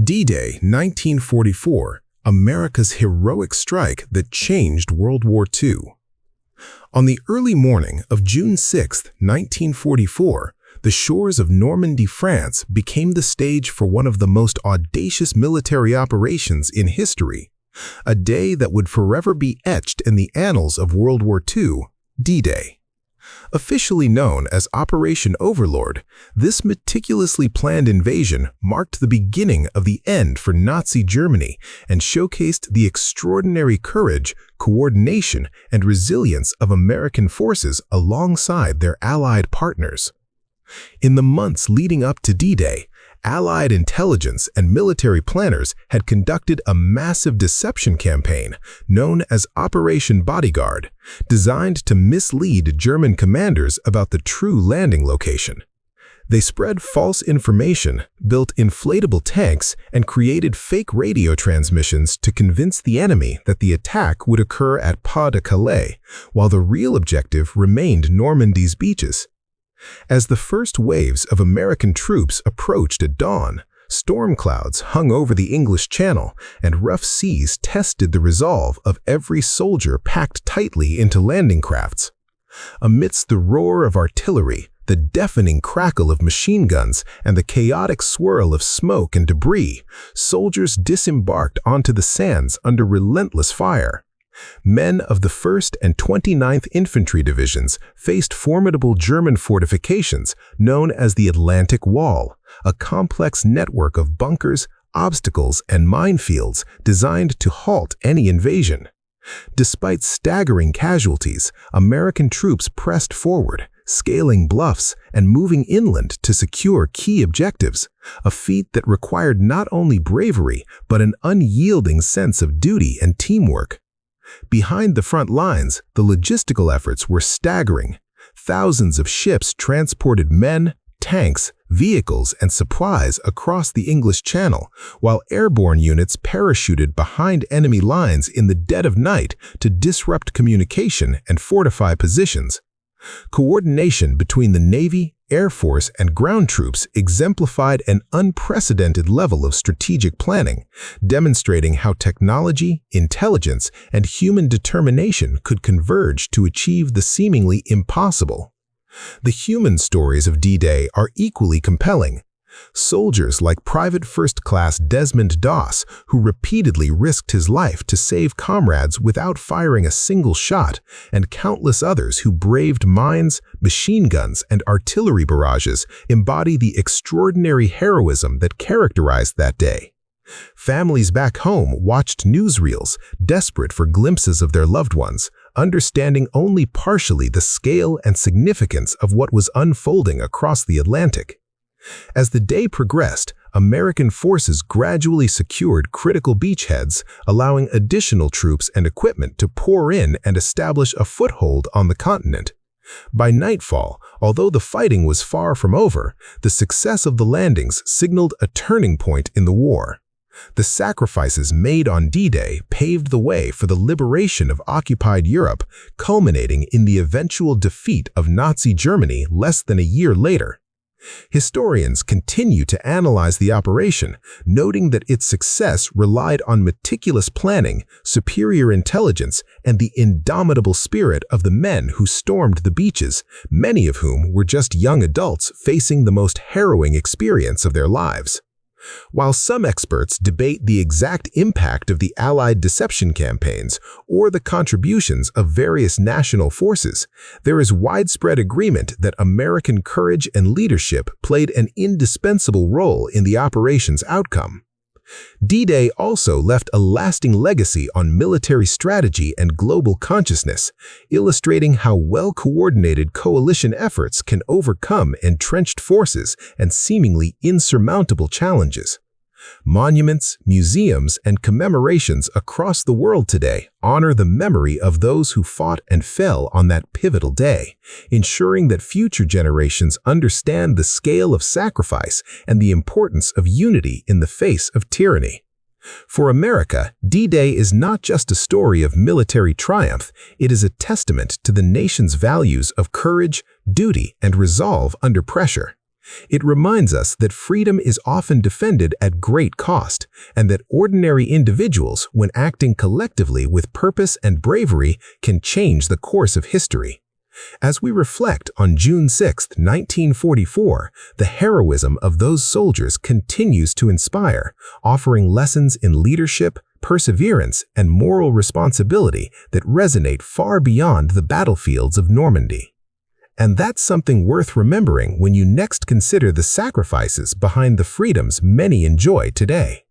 D-Day, 1944, America's heroic strike that changed World War II. On the early morning of June 6, 1944, the shores of Normandy, France became the stage for one of the most audacious military operations in history, a day that would forever be etched in the annals of World War II, D-Day. Officially known as Operation Overlord, this meticulously planned invasion marked the beginning of the end for Nazi Germany and showcased the extraordinary courage, coordination, and resilience of American forces alongside their Allied partners. In the months leading up to D-Day, Allied intelligence and military planners had conducted a massive deception campaign known as Operation Bodyguard, designed to mislead German commanders about the true landing location. They spread false information, built inflatable tanks, and created fake radio transmissions to convince the enemy that the attack would occur at Pas de Calais, while the real objective remained Normandy's beaches. As the first waves of American troops approached at dawn, storm clouds hung over the English Channel and rough seas tested the resolve of every soldier packed tightly into landing crafts. Amidst the roar of artillery, the deafening crackle of machine guns, and the chaotic swirl of smoke and debris, soldiers disembarked onto the sands under relentless fire. Men of the 1st and 29th Infantry Divisions faced formidable German fortifications known as the Atlantic Wall, a complex network of bunkers, obstacles, and minefields designed to halt any invasion. Despite staggering casualties, American troops pressed forward, scaling bluffs and moving inland to secure key objectives, a feat that required not only bravery but an unyielding sense of duty and teamwork. Behind the front lines, the logistical efforts were staggering. Thousands of ships transported men, tanks, vehicles, and supplies across the English Channel, while airborne units parachuted behind enemy lines in the dead of night to disrupt communication and fortify positions. Coordination between the Navy, Air Force, and ground troops exemplified an unprecedented level of strategic planning, demonstrating how technology, intelligence, and human determination could converge to achieve the seemingly impossible. The human stories of D-Day are equally compelling. Soldiers like Private First Class Desmond Doss, who repeatedly risked his life to save comrades without firing a single shot, and countless others who braved mines, machine guns, and artillery barrages embody the extraordinary heroism that characterized that day. Families back home watched newsreels, desperate for glimpses of their loved ones, understanding only partially the scale and significance of what was unfolding across the Atlantic. As the day progressed, American forces gradually secured critical beachheads, allowing additional troops and equipment to pour in and establish a foothold on the continent. By nightfall, although the fighting was far from over, the success of the landings signaled a turning point in the war. The sacrifices made on D-Day paved the way for the liberation of occupied Europe, culminating in the eventual defeat of Nazi Germany less than a year later. Historians continue to analyze the operation, noting that its success relied on meticulous planning, superior intelligence, and the indomitable spirit of the men who stormed the beaches, many of whom were just young adults facing the most harrowing experience of their lives. While some experts debate the exact impact of the Allied deception campaigns or the contributions of various national forces, there is widespread agreement that American courage and leadership played an indispensable role in the operation's outcome. D-Day also left a lasting legacy on military strategy and global consciousness, illustrating how well-coordinated coalition efforts can overcome entrenched forces and seemingly insurmountable challenges. Monuments, museums, and commemorations across the world today honor the memory of those who fought and fell on that pivotal day, ensuring that future generations understand the scale of sacrifice and the importance of unity in the face of tyranny. For America, D-Day is not just a story of military triumph, it is a testament to the nation's values of courage, duty, and resolve under pressure. It reminds us that freedom is often defended at great cost, and that ordinary individuals, when acting collectively with purpose and bravery, can change the course of history. As we reflect on June 6, 1944, the heroism of those soldiers continues to inspire, offering lessons in leadership, perseverance, and moral responsibility that resonate far beyond the battlefields of Normandy. And that's something worth remembering when you next consider the sacrifices behind the freedoms many enjoy today.